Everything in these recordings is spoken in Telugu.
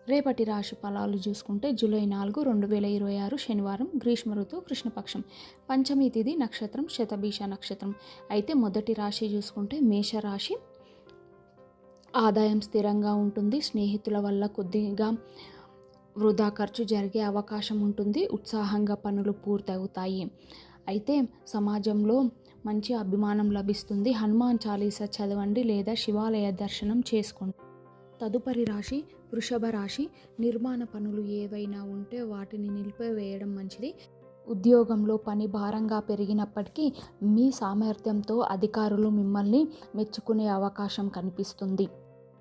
రేపటి రాశి ఫలాలు చూసుకుంటే జూలై 4, 2026 శనివారం, గ్రీష్మ ఋతువు, కృష్ణపక్షం, పంచమి తిథి, నక్షత్రం శతభిష నక్షత్రం. అయితే మొదటి రాశి చూసుకుంటే మేషరాశి. ఆదాయం స్థిరంగా ఉంటుంది. స్నేహితుల వల్ల కొద్దిగా వృధా ఖర్చు జరిగే అవకాశం ఉంటుంది. ఉత్సాహంగా పనులు పూర్తవుతాయి. అయితే సమాజంలో మంచి అభిమానం లభిస్తుంది. హనుమాన్ చాలీసా చదవండి లేదా శివాలయ దర్శనం చేసుకోండి. తదుపరి రాశి వృషభ రాశి. నిర్మాణ పనులు ఏవైనా ఉంటే వాటిని నిలిపివేయడం మంచిది. ఉద్యోగంలో పని భారంగా పెరిగినప్పటికీ మీ సామర్థ్యంతో అధికారులు మిమ్మల్ని మెచ్చుకునే అవకాశం కనిపిస్తుంది.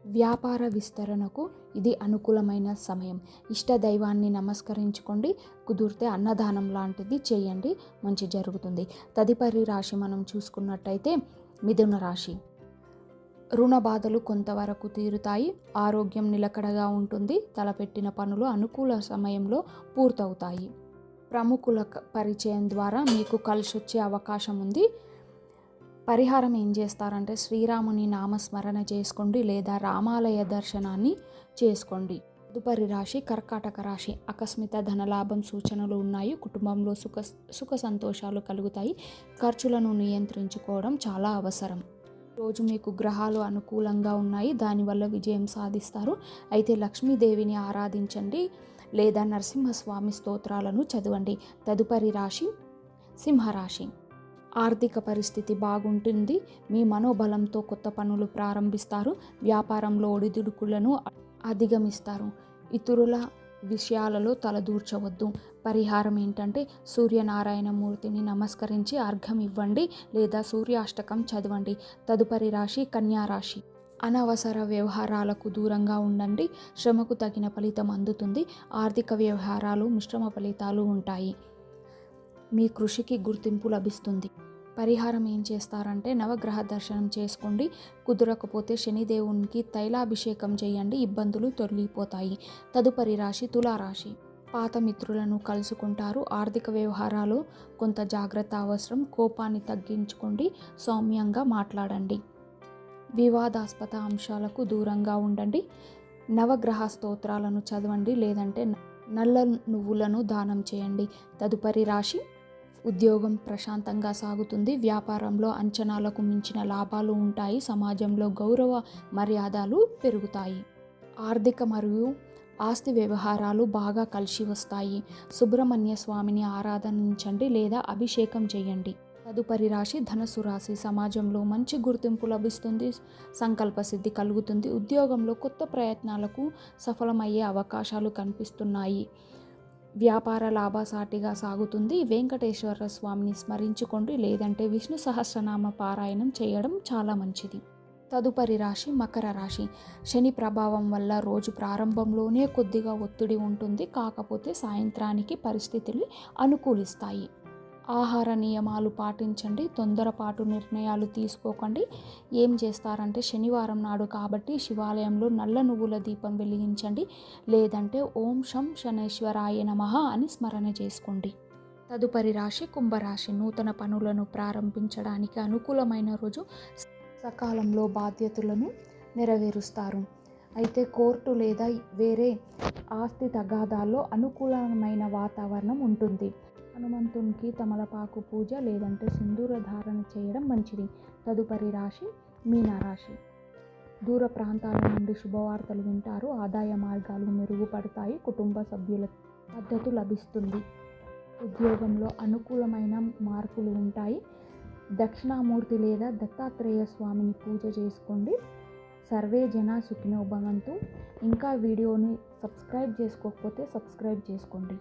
వ్యాపార విస్తరణకు ఇది అనుకూలమైన సమయం. ఇష్ట దైవాన్ని నమస్కరించుకోండి. కుదిరితే అన్నదానం లాంటిది చేయండి, మంచి జరుగుతుంది. తదుపరి రాశి మనం చూసుకున్నట్టయితే మిథున రాశి. రుణ బాధలు కొంతవరకు తీరుతాయి. ఆరోగ్యం నిలకడగా ఉంటుంది. తలపెట్టిన పనులు అనుకూల సమయంలో పూర్తవుతాయి. ప్రముఖుల పరిచయం ద్వారా మీకు కలిసొచ్చే అవకాశం ఉంది. పరిహారం ఏం చేస్తారంటే శ్రీరాముని నామస్మరణ చేసుకోండి లేదా రామాలయ దర్శనాన్ని చేసుకోండి. తదుపరి రాశి కర్కాటక రాశి. ఆకస్మిక ధనలాభం సూచనలు ఉన్నాయి. కుటుంబంలో సుఖ సంతోషాలు కలుగుతాయి. ఖర్చులను నియంత్రించుకోవడం చాలా అవసరం. రోజు మీకు గ్రహాలు అనుకూలంగా ఉన్నాయి. దానివల్ల విజయం సాధిస్తారు. అయితే లక్ష్మీదేవిని ఆరాధించండి లేదా నరసింహస్వామి స్తోత్రాలను చదవండి. తదుపరి రాశి సింహరాశి. ఆర్థిక పరిస్థితి బాగుంటుంది. మీ మనోబలంతో కొత్త పనులు ప్రారంభిస్తారు. వ్యాపారంలో ఒడిదుడుకులను అధిగమిస్తారు. ఇతరుల విషయాలలో తలదూర్చవద్దు. పరిహారం ఏంటంటే సూర్యనారాయణ మూర్తిని నమస్కరించి అర్ఘ్యం ఇవ్వండి లేదా సూర్యాష్టకం చదవండి. తదుపరి రాశి కన్యా రాశి. అనవసర వ్యవహారాలకు దూరంగా ఉండండి. శ్రమకు తగిన ఫలితం అందుతుంది. ఆర్థిక వ్యవహారాలు మిశ్రమ ఫలితాలు ఉంటాయి. మీ కృషికి గుర్తింపు లభిస్తుంది. పరిహారం ఏం చేస్తారంటే నవగ్రహ దర్శనం చేసుకోండి. కుదరకపోతే శనిదేవునికి తైలాభిషేకం చేయండి. ఇబ్బందులు తొలగిపోతాయి. తదుపరి రాశి తులారాశి. పాత మిత్రులను కలుసుకుంటారు. ఆర్థిక వ్యవహారాలు కొంత జాగ్రత్త అవసరం. కోపాన్ని తగ్గించుకోండి. సౌమ్యంగా మాట్లాడండి. వివాదాస్పద అంశాలకు దూరంగా ఉండండి. నవగ్రహ స్తోత్రాలను చదవండి లేదంటే నల్ల నువ్వులను దానం చేయండి. తదుపరి రాశి ఉద్యోగం ప్రశాంతంగా సాగుతుంది. వ్యాపారంలో అంచనాలకు మించిన లాభాలు ఉంటాయి. సమాజంలో గౌరవ మర్యాదలు పెరుగుతాయి. ఆర్థిక మరియు ఆస్తి వ్యవహారాలు బాగా కలిసి వస్తాయి. సుబ్రహ్మణ్య స్వామిని ఆరాధించండి లేదా అభిషేకం చేయండి. తదుపరి రాశి ధనుసు రాశి. సమాజంలో మంచి గుర్తింపు లభిస్తుంది. సంకల్ప సిద్ధి కలుగుతుంది. ఉద్యోగంలో కొత్త ప్రయత్నాలకు సఫలమయ్యే అవకాశాలు కనిపిస్తున్నాయి. వ్యాపార లాభసాటిగా సాగుతుంది. వెంకటేశ్వర స్వామిని స్మరించుకోండి లేదంటే విష్ణు సహస్రనామ పారాయణం చేయడం చాలా మంచిది. తదుపరి రాశి మకర రాశి. శని ప్రభావం వల్ల రోజు ప్రారంభంలోనే కొద్దిగా ఒత్తిడి ఉంటుంది. కాకపోతే సాయంత్రానికి పరిస్థితులు అనుకూలిస్తాయి. ఆహార నియమాలు పాటించండి. తొందరపాటు నిర్ణయాలు తీసుకోకండి. ఏం చేస్తారంటే శనివారం నాడు కాబట్టి శివాలయంలో నల్ల నువ్వుల దీపం వెలిగించండి లేదంటే ఓం శం శనేశ్వరాయ నమః అని స్మరణ చేసుకోండి. తదుపరి రాశి కుంభరాశి. నూతన పనులను ప్రారంభించడానికి అనుకూలమైన రోజు. సకాలంలో బాధ్యతలను నెరవేరుస్తారు. అయితే కోర్టు లేదా వేరే ఆస్తి తగాదాల్లో అనుకూలమైన వాతావరణం ఉంటుంది. హనుమంతునికి తమలపాకు పూజ లేదంటే సింధూర ధారణ చేయడం మంచిది. తదుపరి రాశి మీనరాశి. దూర ప్రాంతాల నుండి శుభవార్తలు వింటారు. ఆదాయ మార్గాలు మెరుగుపడతాయి. కుటుంబ సభ్యుల మద్దతు లభిస్తుంది. ఉద్యోగంలో అనుకూలమైన మార్పులు ఉంటాయి. దక్షిణామూర్తి లేదా దత్తాత్రేయ స్వామిని పూజ చేసుకోండి. సర్వే జన సుఖినో భవంతు. ఇంకా వీడియోని సబ్స్క్రైబ్ చేసుకోకపోతే సబ్స్క్రైబ్ చేసుకోండి.